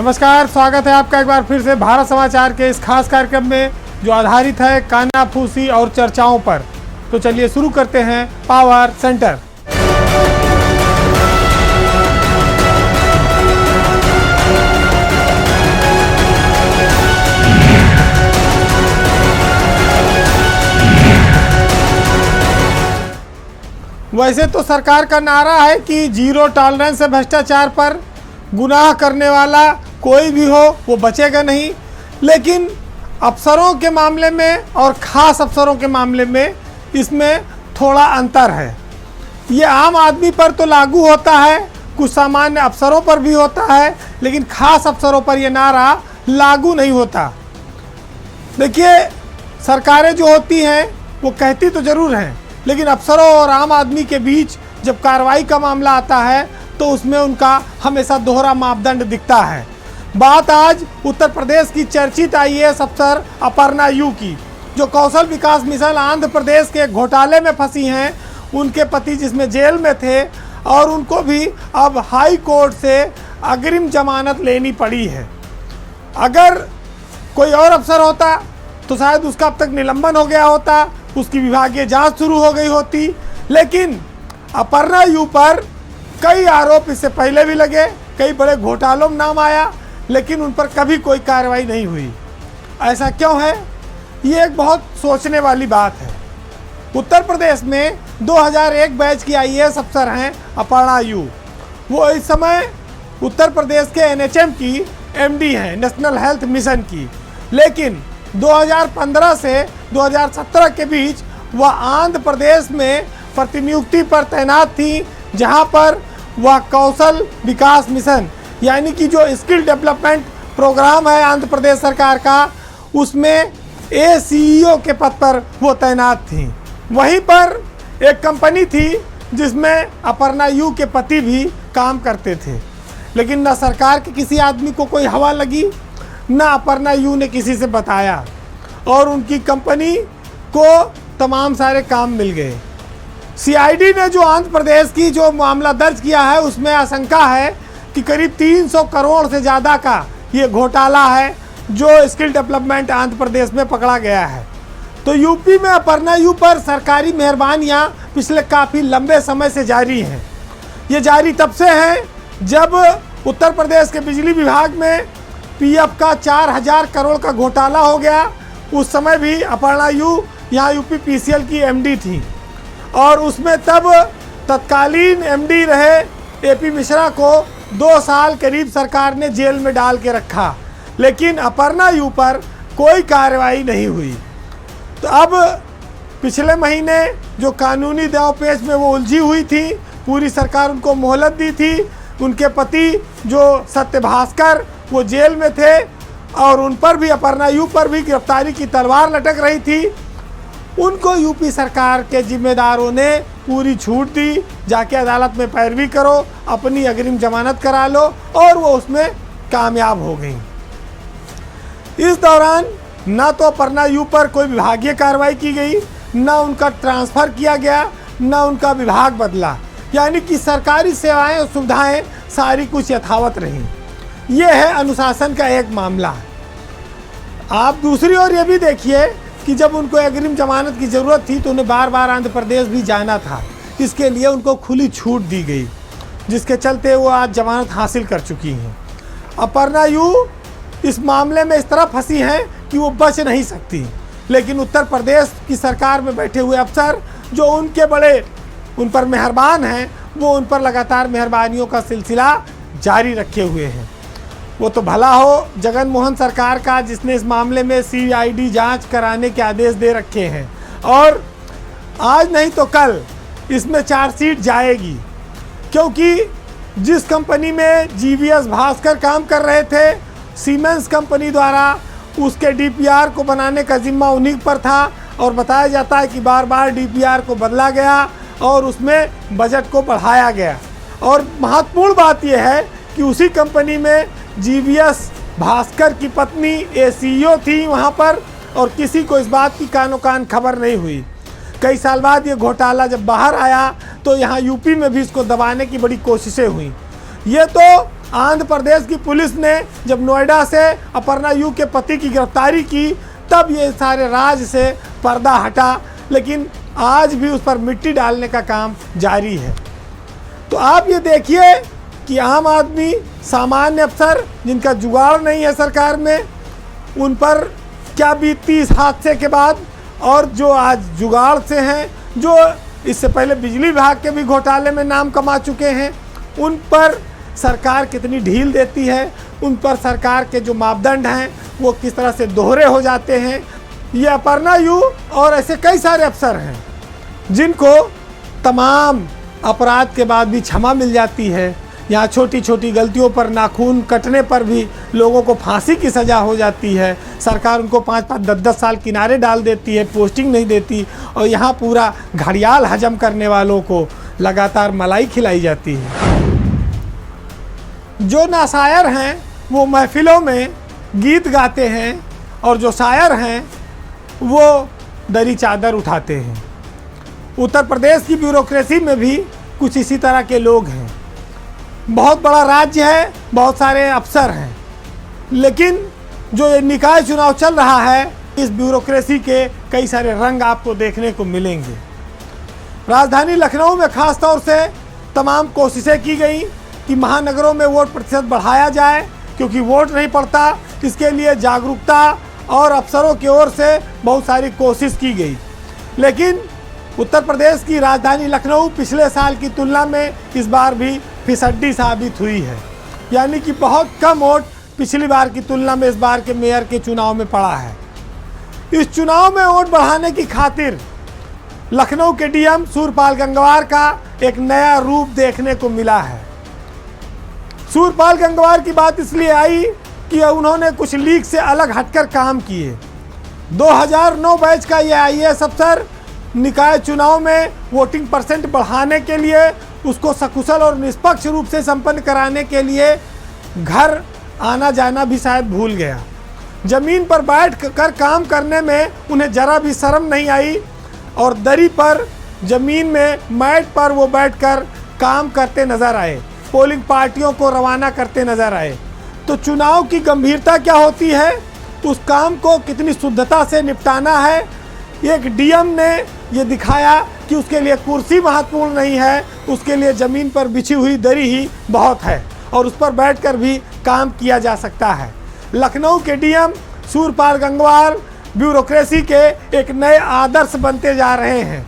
नमस्कार, स्वागत है आपका एक बार फिर से भारत समाचार के इस खास कार्यक्रम में जो आधारित है कानाफूसी और चर्चाओं पर। तो चलिए शुरू करते हैं पावर सेंटर। वैसे तो सरकार का नारा है कि जीरो टॉलरेंस है भ्रष्टाचार पर, गुनाह करने वाला कोई भी हो वो बचेगा नहीं। लेकिन अफसरों के मामले में और ख़ास अफसरों के मामले में इसमें थोड़ा अंतर है। ये आम आदमी पर तो लागू होता है, कुछ सामान्य अफसरों पर भी होता है, लेकिन ख़ास अफसरों पर ये नारा लागू नहीं होता। देखिए, सरकारें जो होती हैं वो कहती तो ज़रूर हैं, लेकिन अफसरों और आम आदमी के बीच जब कार्रवाई का मामला आता है तो उसमें उनका हमेशा दोहरा मापदंड दिखता है। बात आज उत्तर प्रदेश की चर्चित आईएएस अफसर अपर्णा यू की, जो कौशल विकास मिशन आंध्र प्रदेश के घोटाले में फंसी हैं। उनके पति जिसमें जेल में थे और उनको भी अब हाई कोर्ट से अग्रिम जमानत लेनी पड़ी है। अगर कोई और अफसर होता तो शायद उसका अब तक निलंबन हो गया होता, उसकी विभागीय जांच शुरू हो गई होती। लेकिन अपर्णा यू पर कई आरोप इससे पहले भी लगे, कई बड़े घोटालों में नाम आया, लेकिन उन पर कभी कोई कार्रवाई नहीं हुई। ऐसा क्यों है? ये एक बहुत सोचने वाली बात है। उत्तर प्रदेश में 2001 बैच की आईएएस अफसर हैं अपर्णा यू। वो इस समय उत्तर प्रदेश के एनएचएम की एमडी हैं, नेशनल हेल्थ मिशन की। लेकिन 2015 से 2017 के बीच वह आंध्र प्रदेश में प्रतिनियुक्ति पर तैनात थी, जहां पर वह कौशल विकास मिशन यानी कि जो स्किल डेवलपमेंट प्रोग्राम है आंध्र प्रदेश सरकार का, उसमें एसीईओ के पद पर वो तैनात थी। वहीं पर एक कंपनी थी जिसमें अपर्णा यू के पति भी काम करते थे, लेकिन न सरकार के किसी आदमी को कोई हवा लगी, न अपर्णा यू ने किसी से बताया, और उनकी कंपनी को तमाम सारे काम मिल गए। सीआईडी ने जो आंध्र प्रदेश की जो मामला दर्ज किया है उसमें आशंका है कि करीब 300 करोड़ से ज़्यादा का ये घोटाला है जो स्किल डेवलपमेंट आंध्र प्रदेश में पकड़ा गया है। तो यूपी में अपर्णा यू पर सरकारी मेहरबानियाँ पिछले काफ़ी लंबे समय से जारी हैं। ये जारी तब से हैं जब उत्तर प्रदेश के बिजली विभाग में पीएफ का 4000 करोड़ का घोटाला हो गया। उस समय भी अपर्णा यू यहाँ यूपी पीसीएल की एमडी थी, और उसमें तब तत्कालीन एमडी रहे एपी मिश्रा को 2 साल करीब सरकार ने जेल में डाल के रखा, लेकिन अपर्णा यू पर कोई कार्रवाई नहीं हुई। तो अब पिछले महीने जो कानूनी दांवपेच में वो उलझी हुई थी, पूरी सरकार उनको मोहलत दी थी। उनके पति जो सत्यभास्कर वो जेल में थे और उन पर भी, अपर्णा यू पर भी गिरफ्तारी की तलवार लटक रही थी। उनको यूपी सरकार के जिम्मेदारों ने पूरी छूट दी, जाके अदालत में पैरवी करो, अपनी अग्रिम जमानत करा लो, और वो उसमें कामयाब हो गई। इस दौरान ना तो अपर्णा यू पर कोई विभागीय कार्रवाई की गई, ना उनका ट्रांसफ़र किया गया, ना उनका विभाग बदला, यानी कि सरकारी सेवाएं और सुविधाएं सारी कुछ यथावत रहीं। ये है अनुशासन का एक मामला। आप दूसरी ओर ये भी देखिए कि जब उनको अग्रिम जमानत की ज़रूरत थी तो उन्हें बार बार आंध्र प्रदेश भी जाना था। इसके लिए उनको खुली छूट दी गई, जिसके चलते वो आज जमानत हासिल कर चुकी हैं। अपर्णा यू इस मामले में इस तरह फंसी हैं कि वो बच नहीं सकती, लेकिन उत्तर प्रदेश की सरकार में बैठे हुए अफसर जो उनके बड़े उन पर मेहरबान हैं, वो उन पर लगातार मेहरबानियों का सिलसिला जारी रखे हुए हैं। वो तो भला हो जगन मोहन सरकार का, जिसने इस मामले में सीआईडी जांच कराने के आदेश दे रखे हैं, और आज नहीं तो कल इसमें चार्जशीट जाएगी, क्योंकि जिस कंपनी में जीवीएस भास्कर काम कर रहे थे, सीमेंस कंपनी द्वारा उसके डीपीआर को बनाने का जिम्मा उन्हीं पर था, और बताया जाता है कि बार बार डीपीआर को बदला गया और उसमें बजट को बढ़ाया गया। और महत्वपूर्ण बात यह है कि उसी कंपनी में जीवीएस भास्कर की पत्नी एसीईओ थी वहाँ पर, और किसी को इस बात की कानो कान खबर नहीं हुई। कई साल बाद ये घोटाला जब बाहर आया तो यहाँ यूपी में भी इसको दबाने की बड़ी कोशिशें हुई। ये तो आंध्र प्रदेश की पुलिस ने जब नोएडा से अपर्णा यू के पति की गिरफ्तारी की तब ये सारे राज से पर्दा हटा, लेकिन आज भी उस पर मिट्टी डालने का काम जारी है। तो आप ये देखिए कि आम आदमी, सामान्य अफसर जिनका जुगाड़ नहीं है सरकार में, उन पर क्या बीती इस हादसे के बाद, और जो आज जुगाड़ से हैं, जो इससे पहले बिजली विभाग के भी घोटाले में नाम कमा चुके हैं, उन पर सरकार कितनी ढील देती है, उन पर सरकार के जो मापदंड हैं वो किस तरह से दोहरे हो जाते हैं। ये अपर्णा यू और ऐसे कई सारे अफसर हैं जिनको तमाम अपराध के बाद भी क्षमा मिल जाती है। यहाँ छोटी छोटी गलतियों पर, नाखून कटने पर भी लोगों को फांसी की सज़ा हो जाती है। सरकार उनको 5-5, 10-10 साल किनारे डाल देती है, पोस्टिंग नहीं देती, और यहाँ पूरा घड़ियाल हजम करने वालों को लगातार मलाई खिलाई जाती है। जो नाशायर हैं वो महफिलों में गीत गाते हैं, और जो शायर हैं वो दरी चादर उठाते हैं। उत्तर प्रदेश की ब्यूरोक्रेसी में भी कुछ इसी तरह के लोग हैं। बहुत बड़ा राज्य है, बहुत सारे अफसर हैं, लेकिन जो ये निकाय चुनाव चल रहा है, इस ब्यूरोक्रेसी के कई सारे रंग आपको देखने को मिलेंगे। राजधानी लखनऊ में खास तौर से तमाम कोशिशें की गई कि महानगरों में वोट प्रतिशत बढ़ाया जाए, क्योंकि वोट नहीं पड़ता। इसके लिए जागरूकता और अफसरों की ओर से बहुत सारी कोशिश की गई, लेकिन उत्तर प्रदेश की राजधानी लखनऊ पिछले साल की तुलना में इस बार भी फिसड्डी साबित हुई है। यानी कि बहुत कम वोट पिछली बार की तुलना में इस बार के मेयर के चुनाव में पड़ा है। इस चुनाव में वोट बढ़ाने की खातिर लखनऊ के डीएम सूरपाल गंगवार का एक नया रूप देखने को मिला है। सूरपाल गंगवार की बात इसलिए आई कि उन्होंने कुछ लीग से अलग हटकर काम किए। 2009 बैच का ये आईएएस अफसर निकाय चुनाव में वोटिंग परसेंट बढ़ाने के लिए, उसको सकुशल और निष्पक्ष रूप से संपन्न कराने के लिए घर आना जाना भी शायद भूल गया। जमीन पर बैठ कर काम करने में उन्हें जरा भी शर्म नहीं आई, और दरी पर, जमीन में, मैट पर वो बैठकर काम करते नजर आए, पोलिंग पार्टियों को रवाना करते नजर आए। तो चुनाव की गंभीरता क्या होती है, उस काम को कितनी शुद्धता से निपटाना है, एक डीएम ने ये दिखाया कि उसके लिए कुर्सी महत्वपूर्ण नहीं है, उसके लिए ज़मीन पर बिछी हुई दरी ही बहुत है, और उस पर बैठकर भी काम किया जा सकता है। लखनऊ के डीएम सूरपाल गंगवार ब्यूरोक्रेसी के एक नए आदर्श बनते जा रहे हैं।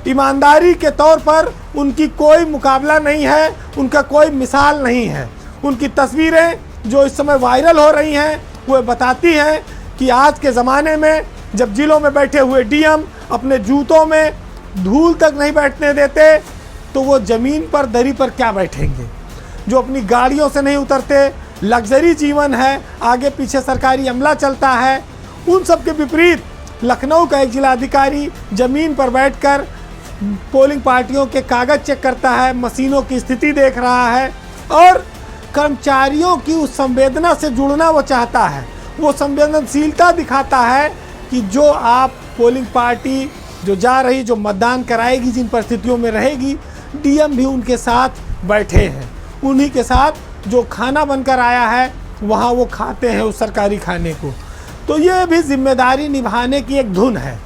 ईमानदारी के तौर पर उनकी कोई मुकाबला नहीं है, उनका कोई मिसाल नहीं है। उनकी तस्वीरें जो इस समय वायरल हो रही हैं वो बताती हैं कि आज के ज़माने में जब जिलों में बैठे हुए डीएम अपने जूतों में धूल तक नहीं बैठने देते, तो वो ज़मीन पर, दरी पर क्या बैठेंगे। जो अपनी गाड़ियों से नहीं उतरते, लग्जरी जीवन है, आगे पीछे सरकारी अमला चलता है, उन सब के विपरीत लखनऊ का एक जिलाधिकारी ज़मीन पर बैठकर पोलिंग पार्टियों के कागज़ चेक करता है, मशीनों की स्थिति देख रहा है, और कर्मचारियों की उस संवेदना से जुड़ना वो चाहता है। वो संवेदनशीलता दिखाता है कि जो आप पोलिंग पार्टी जो जा रही, जो मतदान कराएगी, जिन परिस्थितियों में रहेगी, डीएम भी उनके साथ बैठे हैं। उन्हीं के साथ जो खाना बनकर आया है वहाँ वो खाते हैं उस सरकारी खाने को। तो ये भी जिम्मेदारी निभाने की एक धुन है,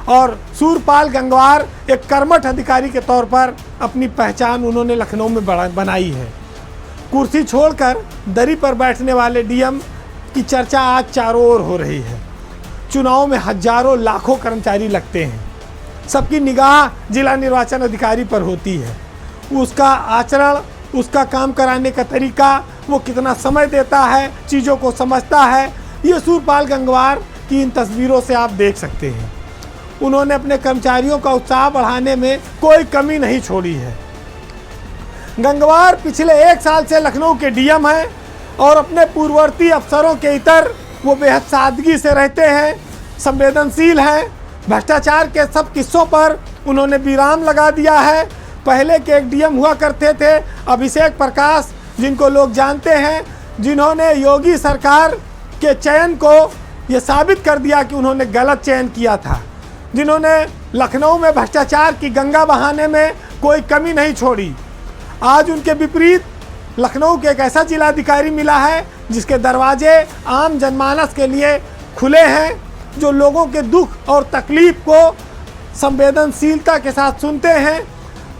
और सूरपाल गंगवार एक कर्मठ अधिकारी के तौर पर अपनी पहचान उन्होंने लखनऊ में बनाई है। कुर्सी छोड़कर दरी पर बैठने वाले डीएम की चर्चा आज चारों ओर हो रही है। चुनाव में हजारों लाखों कर्मचारी लगते हैं, सबकी निगाह जिला निर्वाचन अधिकारी पर होती है। उसका आचरण, उसका काम कराने का तरीका, वो कितना समय देता है, चीज़ों को समझता है, ये सूरपाल गंगवार की इन तस्वीरों से आप देख सकते हैं। उन्होंने अपने कर्मचारियों का उत्साह बढ़ाने में कोई कमी नहीं छोड़ी है। गंगवार पिछले 1 साल से लखनऊ के डीएम हैं, और अपने पूर्ववर्ती अफसरों के इतर वो बेहद सादगी से रहते हैं, संवेदनशील हैं। भ्रष्टाचार के सब किस्सों पर उन्होंने विराम लगा दिया है। पहले के एक डीएम हुआ करते थे अभिषेक प्रकाश, जिनको लोग जानते हैं, जिन्होंने योगी सरकार के चयन को ये साबित कर दिया कि उन्होंने गलत चयन किया था, जिन्होंने लखनऊ में भ्रष्टाचार की गंगा बहाने में कोई कमी नहीं छोड़ी। आज उनके विपरीत लखनऊ के एक ऐसा जिलाधिकारी मिला है जिसके दरवाजे आम जनमानस के लिए खुले हैं, जो लोगों के दुख और तकलीफ को संवेदनशीलता के साथ सुनते हैं।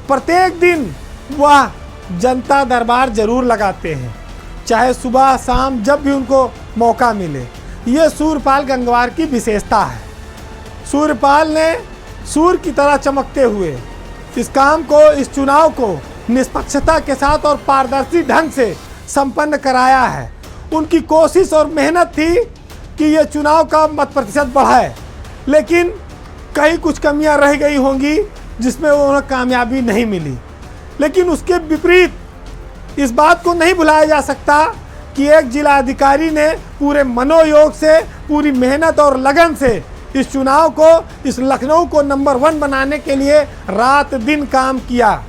प्रत्येक दिन वह जनता दरबार जरूर लगाते हैं, चाहे सुबह शाम जब भी उनको मौका मिले। ये सूर्यपाल गंगवार की विशेषता है। सूर्यपाल ने सूर्य की तरह चमकते हुए इस काम को, इस चुनाव को निष्पक्षता के साथ और पारदर्शी ढंग से संपन्न कराया है। उनकी कोशिश और मेहनत थी कि ये चुनाव का मत प्रतिशत बढ़ाए, लेकिन कई कुछ कमियां रह गई होंगी जिसमें उन्हें कामयाबी नहीं मिली। लेकिन उसके विपरीत इस बात को नहीं भुलाया जा सकता कि एक जिलाधिकारी ने पूरे मनोयोग से, पूरी मेहनत और लगन से इस चुनाव को, इस लखनऊ को नंबर 1 बनाने के लिए रात दिन काम किया।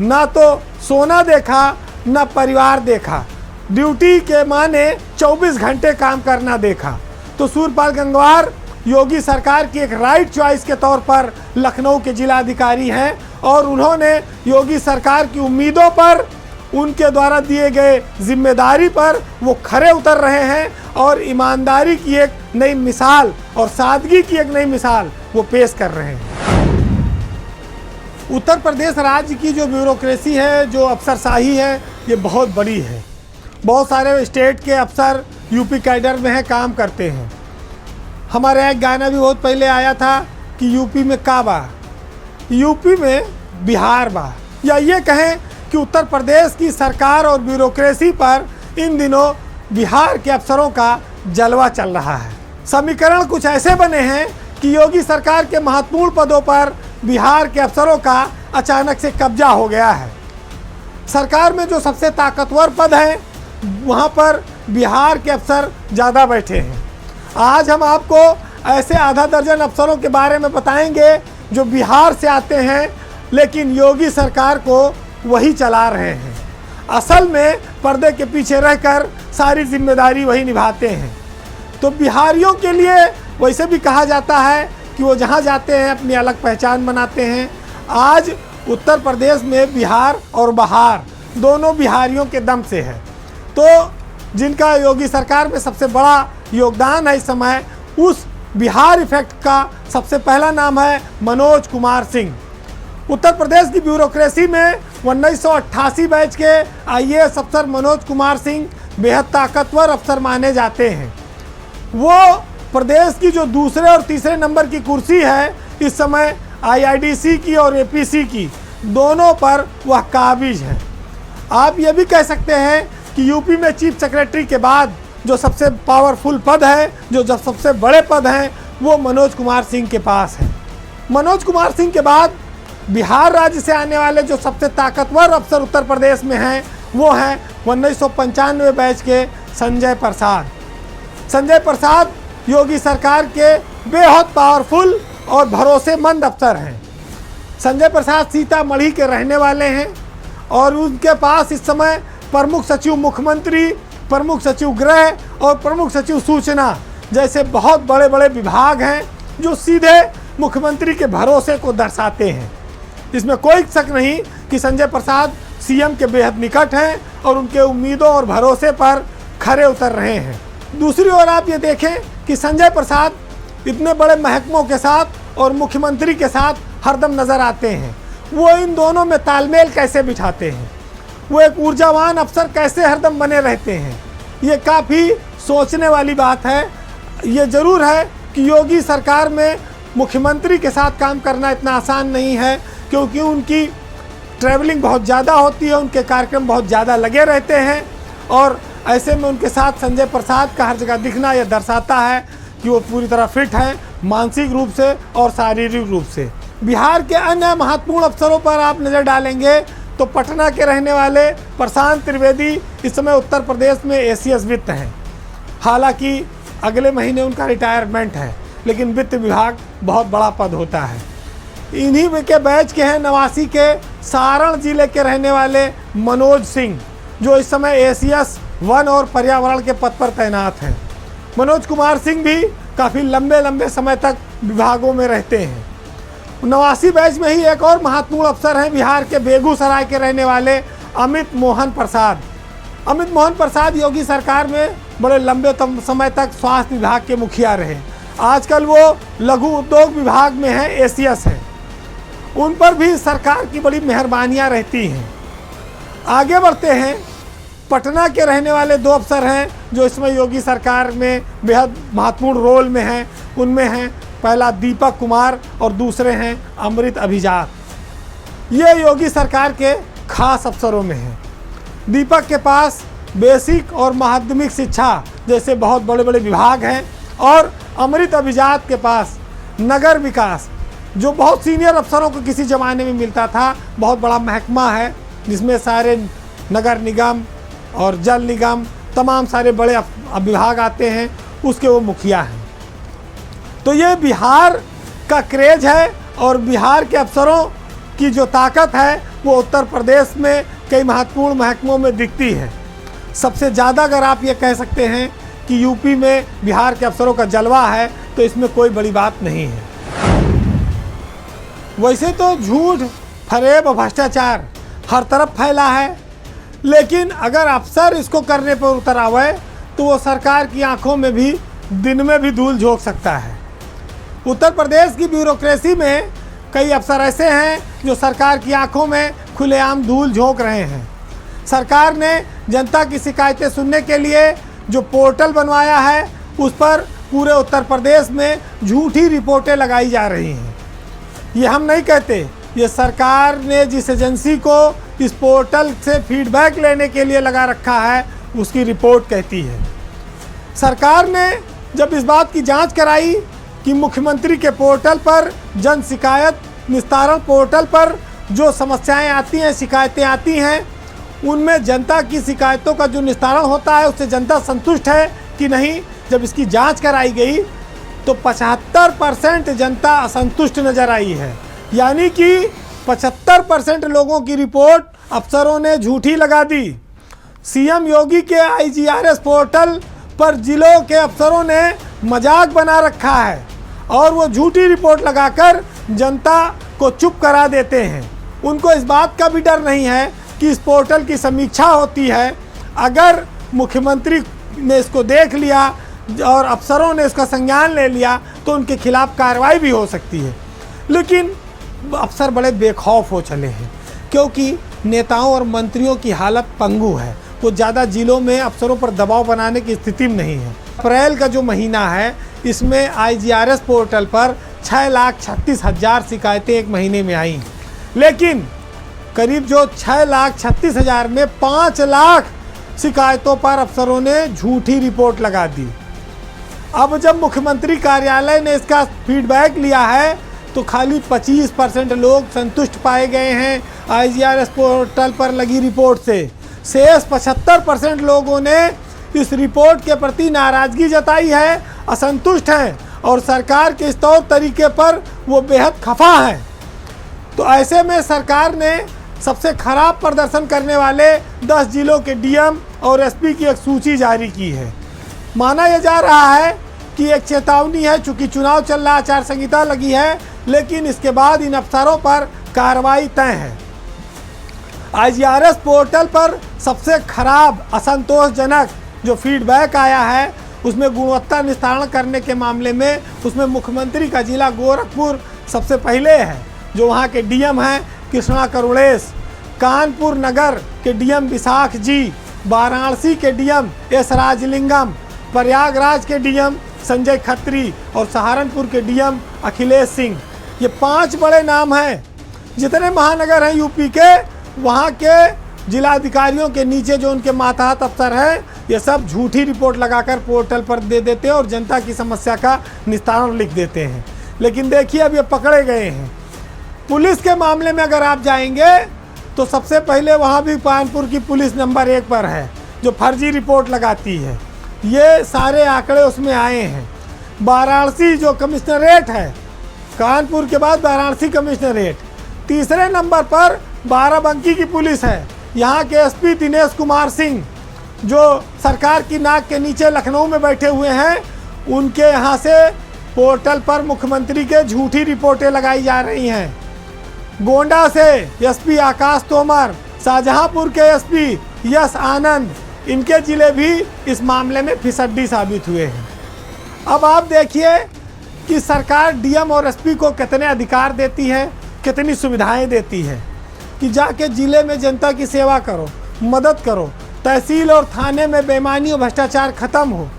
ना तो सोना देखा, ना परिवार देखा, ड्यूटी के माने 24 घंटे काम करना देखा। तो सूर्यपाल गंगवार योगी सरकार की एक राइट चॉइस के तौर पर लखनऊ के जिलाधिकारी हैं और उन्होंने योगी सरकार की उम्मीदों पर, उनके द्वारा दिए गए जिम्मेदारी पर वो खरे उतर रहे हैं और ईमानदारी की एक नई मिसाल और सादगी की एक नई मिसाल वो पेश कर रहे हैं। उत्तर प्रदेश राज्य की जो ब्यूरोक्रेसी है, जो अफसरशाही है, ये बहुत बड़ी है। बहुत सारे स्टेट के अफसर यूपी कैडर में है, काम करते हैं। हमारे एक गाना भी बहुत पहले आया था कि यूपी में का बा, यूपी में बिहार बा, या ये कहें कि उत्तर प्रदेश की सरकार और ब्यूरोक्रेसी पर इन दिनों बिहार के अफसरों का जलवा चल रहा है। समीकरण कुछ ऐसे बने हैं कि योगी सरकार के महत्वपूर्ण पदों पर बिहार के अफसरों का अचानक से कब्जा हो गया है। सरकार में जो सबसे ताकतवर पद हैं वहाँ पर बिहार के अफसर ज़्यादा बैठे हैं। आज हम आपको ऐसे आधा दर्जन अफसरों के बारे में बताएंगे जो बिहार से आते हैं, लेकिन योगी सरकार को वही चला रहे हैं। असल में पर्दे के पीछे रहकर सारी जिम्मेदारी वही निभाते हैं। तो बिहारियों के लिए वैसे भी कहा जाता है कि वो जहाँ जाते हैं अपनी अलग पहचान बनाते हैं। आज उत्तर प्रदेश में बिहार और बहार दोनों बिहारियों के दम से है। तो जिनका योगी सरकार में सबसे बड़ा योगदान है इस समय, उस बिहार इफेक्ट का सबसे पहला नाम है मनोज कुमार सिंह। उत्तर प्रदेश की ब्यूरोक्रेसी में 1988 बैच के IAS अफसर मनोज कुमार सिंह बेहद ताकतवर अफसर माने जाते हैं। वो प्रदेश की जो दूसरे और तीसरे नंबर की कुर्सी है इस समय IIDC की और APC की, दोनों पर वह काबिज है। आप ये भी कह सकते हैं कि यूपी में चीफ सेक्रेटरी के बाद जो सबसे पावरफुल पद है, जो सबसे बड़े पद हैं, वो मनोज कुमार सिंह के पास है। मनोज कुमार सिंह के बाद बिहार राज्य से आने वाले जो सबसे ताकतवर अफसर उत्तर प्रदेश में हैं वो हैं 1995 बैच के संजय प्रसाद। संजय प्रसाद योगी सरकार के बेहद पावरफुल और भरोसेमंद अफसर हैं। संजय प्रसाद सीतामढ़ी के रहने वाले हैं और उनके पास इस समय प्रमुख सचिव मुख्यमंत्री, प्रमुख सचिव गृह और प्रमुख सचिव सूचना जैसे बहुत बड़े बड़े विभाग हैं जो सीधे मुख्यमंत्री के भरोसे को दर्शाते हैं। इसमें कोई शक नहीं कि संजय प्रसाद CM के बेहद निकट हैं और उनके उम्मीदों और भरोसे पर खरे उतर रहे हैं। दूसरी ओर आप ये देखें कि संजय प्रसाद इतने बड़े महकमों के साथ और मुख्यमंत्री के साथ हरदम नज़र आते हैं। वो इन दोनों में तालमेल कैसे बिठाते हैं, वो एक ऊर्जावान अफसर कैसे हरदम बने रहते हैं, ये काफ़ी सोचने वाली बात है। ये ज़रूर है कि योगी सरकार में मुख्यमंत्री के साथ काम करना इतना आसान नहीं है, क्योंकि उनकी ट्रैवलिंग बहुत ज़्यादा होती है, उनके कार्यक्रम बहुत ज़्यादा लगे रहते हैं और ऐसे में उनके साथ संजय प्रसाद का हर जगह दिखना यह दर्शाता है कि वो पूरी तरह फिट हैं, मानसिक रूप से और शारीरिक रूप से। बिहार के अन्य महत्वपूर्ण अफसरों पर आप नज़र डालेंगे तो पटना के रहने वाले प्रशांत त्रिवेदी इस समय उत्तर प्रदेश में ACS वित्त हैं। हालांकि अगले महीने उनका रिटायरमेंट है, लेकिन वित्त विभाग बहुत बड़ा पद होता है। इन्हीं के बैच के हैं नवासी के सारण जिले के रहने वाले मनोज सिंह, जो इस समय ACS वन और पर्यावरण के पद पर तैनात हैं। मनोज कुमार सिंह भी काफ़ी लंबे समय तक विभागों में रहते हैं। नवासी बैच में ही एक और महत्वपूर्ण अफसर हैं बिहार के बेगूसराय के रहने वाले अमित मोहन प्रसाद। अमित मोहन प्रसाद योगी सरकार में बड़े लंबे समय तक स्वास्थ्य विभाग के मुखिया रहे। आजकल वो लघु उद्योग विभाग में हैं, एसीएस हैं। उन पर भी सरकार की बड़ी मेहरबानियां रहती हैं। आगे बढ़ते हैं, पटना के रहने वाले 2 अफसर हैं जो इसमें योगी सरकार में बेहद महत्वपूर्ण रोल में हैं। उनमें हैं पहला दीपक कुमार और दूसरे हैं अमृत अभिजात। ये योगी सरकार के खास अफसरों में हैं। दीपक के पास बेसिक और माध्यमिक शिक्षा जैसे बहुत बड़े बड़े विभाग हैं और अमृत अभिजात के पास नगर विकास, जो बहुत सीनियर अफसरों को किसी ज़माने में मिलता था, बहुत बड़ा महकमा है जिसमें सारे नगर निगम और जल निगम तमाम सारे बड़े विभाग आते हैं, उसके वो मुखिया हैं। तो ये बिहार का क्रेज है और बिहार के अफसरों की जो ताकत है वो उत्तर प्रदेश में कई महत्वपूर्ण महकमों में दिखती है। सबसे ज़्यादा अगर आप ये कह सकते हैं कि यूपी में बिहार के अफसरों का जलवा है तो इसमें कोई बड़ी बात नहीं है। वैसे तो झूठ, फरेब और भ्रष्टाचार हर तरफ फैला है, लेकिन अगर अफसर इसको करने पर उतर आवे तो वो सरकार की आंखों में भी दिन में भी धूल झोंक सकता है। उत्तर प्रदेश की ब्यूरोक्रेसी में कई अफसर ऐसे हैं जो सरकार की आंखों में खुलेआम धूल झोंक रहे हैं। सरकार ने जनता की शिकायतें सुनने के लिए जो पोर्टल बनवाया है उस पर पूरे उत्तर प्रदेश में झूठी रिपोर्टें लगाई जा रही हैं। ये हम नहीं कहते, ये सरकार ने जिस एजेंसी को इस पोर्टल से फीडबैक लेने के लिए लगा रखा है उसकी रिपोर्ट कहती है। सरकार ने जब इस बात की जांच कराई कि मुख्यमंत्री के पोर्टल पर जन शिकायत निस्तारण पोर्टल पर जो समस्याएं आती हैं, शिकायतें आती हैं, उनमें जनता की शिकायतों का जो निस्तारण होता है उससे जनता संतुष्ट है कि नहीं, जब इसकी जांच कराई गई तो 75% जनता असंतुष्ट नज़र आई है। यानी कि 75% लोगों की रिपोर्ट अफसरों ने झूठी लगा दी। सीएम योगी के IGRS पोर्टल पर जिलों के अफसरों ने मजाक बना रखा है और वो झूठी रिपोर्ट लगाकर जनता को चुप करा देते हैं। उनको इस बात का भी डर नहीं है कि इस पोर्टल की समीक्षा होती है, अगर मुख्यमंत्री ने इसको देख लिया और अफसरों ने इसका संज्ञान ले लिया तो उनके खिलाफ कार्रवाई भी हो सकती है। लेकिन अफसर बड़े बेखौफ हो चले हैं क्योंकि नेताओं और मंत्रियों की हालत पंगु है। वो ज़्यादा जिलों में अफसरों पर दबाव बनाने की स्थिति में नहीं है। अप्रैल का जो महीना है इसमें IGRS पोर्टल पर 6,36,000 शिकायतें एक महीने में आईं, लेकिन करीब जो 6,36,000 में 5 लाख शिकायतों पर अफसरों ने झूठी रिपोर्ट लगा दी। अब जब मुख्यमंत्री कार्यालय ने इसका फीडबैक लिया है तो खाली 25% लोग संतुष्ट पाए गए हैं IGRS पोर्टल पर लगी रिपोर्ट से। शेष 75% लोगों ने इस रिपोर्ट के प्रति नाराज़गी जताई है, असंतुष्ट हैं और सरकार के इस तौर तरीके पर वो बेहद खफा हैं। तो ऐसे में सरकार ने सबसे खराब प्रदर्शन करने वाले 10 जिलों के DM और SP की एक सूची जारी की है। माना यह जा रहा है कि एक चेतावनी है, चूँकि चुनाव चल रहा, आचार संहिता लगी है, लेकिन इसके बाद इन अफसरों पर कार्रवाई तय है। IGRS पोर्टल पर सबसे खराब, असंतोषजनक जो फीडबैक आया है उसमें गुणवत्ता निस्तारण करने के मामले में उसमें मुख्यमंत्री का जिला गोरखपुर सबसे पहले है, जो वहाँ के DM हैं कृष्णा करुणेश, कानपुर नगर के DM विशाख जी, वाराणसी के DM S राजलिंगम, प्रयागराज के DM संजय खत्री और सहारनपुर के DM अखिलेश सिंह। ये 5 बड़े नाम हैं। जितने महानगर हैं यूपी के, वहाँ के जिलाधिकारियों के नीचे जो उनके मातहत अफसर हैं, ये सब झूठी रिपोर्ट लगाकर पोर्टल पर दे देते हैं और जनता की समस्या का निस्तारण लिख देते हैं। लेकिन देखिए अब ये पकड़े गए हैं। पुलिस के मामले में अगर आप जाएंगे तो सबसे पहले वहाँ भी कानपुर की पुलिस नंबर 1 पर है जो फर्जी रिपोर्ट लगाती है। ये सारे आंकड़े उसमें आए हैं। वाराणसी जो कमिश्नरेट है, कानपुर के बाद वाराणसी कमिश्नरेट, तीसरे नंबर पर बाराबंकी की पुलिस है। यहाँ के SP दिनेश कुमार सिंह जो सरकार की नाक के नीचे लखनऊ में बैठे हुए हैं, उनके यहाँ से पोर्टल पर मुख्यमंत्री के झूठी रिपोर्टें लगाई जा रही हैं। गोंडा से SP आकाश तोमर, शाहजहांपुर के एसपी यश आनंद, इनके जिले भी इस मामले में फिसड्डी साबित हुए हैं। अब आप देखिए कि सरकार डीएम और एसपी को कितने अधिकार देती है, कितनी सुविधाएं देती है कि जाके जिले में जनता की सेवा करो, मदद करो, तहसील और थाने में बेईमानी और भ्रष्टाचार खत्म हो।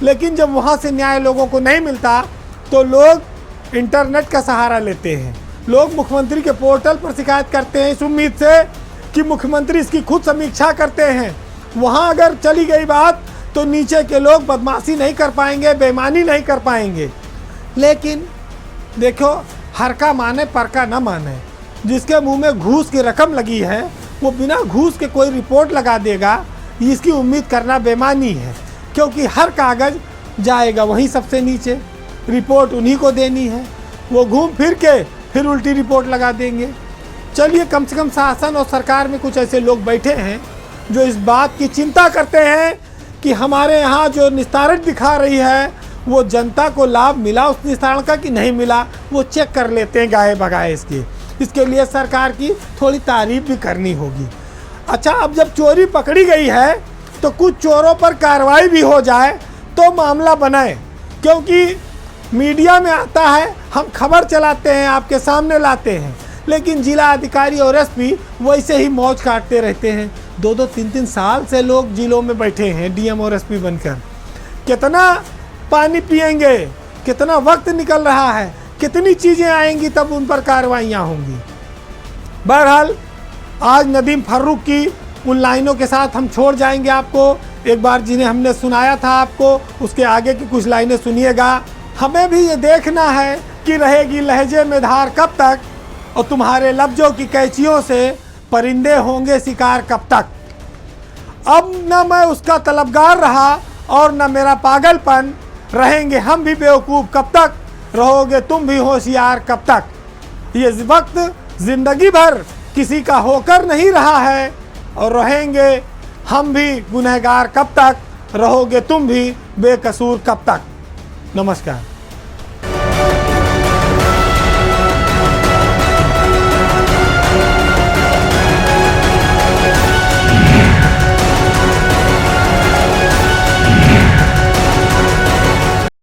लेकिन जब वहाँ से न्याय लोगों को नहीं मिलता तो लोग इंटरनेट का सहारा लेते हैं, लोग मुख्यमंत्री के पोर्टल पर शिकायत करते हैं इस उम्मीद से कि मुख्यमंत्री इसकी खुद समीक्षा करते हैं। वहाँ अगर चली गई बात तो नीचे के लोग बदमाशी नहीं कर पाएंगे, बेईमानी नहीं कर पाएंगे। लेकिन देखो, हर का माने पर का न माने। जिसके मुंह में घूस की रकम लगी है वो बिना घूस के कोई रिपोर्ट लगा देगा, इसकी उम्मीद करना बेईमानी है, क्योंकि हर कागज़ जाएगा वहीं सबसे नीचे, रिपोर्ट उन्हीं को देनी है। वो घूम फिर के फिर उल्टी रिपोर्ट लगा देंगे। चलिए, कम से कम शासन और सरकार में कुछ ऐसे लोग बैठे हैं जो इस बात की चिंता करते हैं कि हमारे यहाँ जो निस्तारण दिखा रही है वो जनता को लाभ मिला उस निस्तारण का कि नहीं मिला, वो चेक कर लेते हैं गाये बगाए इसके लिए सरकार की थोड़ी तारीफ भी करनी होगी। अच्छा, अब जब चोरी पकड़ी गई है तो कुछ चोरों पर कार्रवाई भी हो जाए तो मामला बनाए, क्योंकि मीडिया में आता है, हम खबर चलाते हैं, आपके सामने लाते हैं, लेकिन जिला अधिकारी और एसपी वैसे ही मौज काटते रहते हैं। 2-2, 3-3 साल से लोग जिलों में बैठे हैं डीएम और एसपी बनकर। कितना पानी पिएंगे, कितना वक्त निकल रहा है, कितनी चीज़ें आएंगी तब उन पर कार्रवाइयाँ होंगी। बहरहाल आज नदीम फर्रुख की उन लाइनों के साथ हम छोड़ जाएंगे आपको। एक बार जिन्हें हमने सुनाया था आपको, उसके आगे की कुछ लाइनें सुनिएगा। हमें भी ये देखना है कि रहेगी लहजे में धार कब तक, और तुम्हारे लफ्जों की कैचियों से परिंदे होंगे शिकार कब तक। अब न मैं उसका तलबगार रहा और न मेरा पागलपन, रहेंगे हम भी बेवकूफ़ कब तक, रहोगे तुम भी होशियार कब तक। ये वक्त जिंदगी भर किसी का होकर नहीं रहा है, और रहेंगे हम भी गुनहगार कब तक, रहोगे तुम भी बेकसूर कब तक। नमस्कार।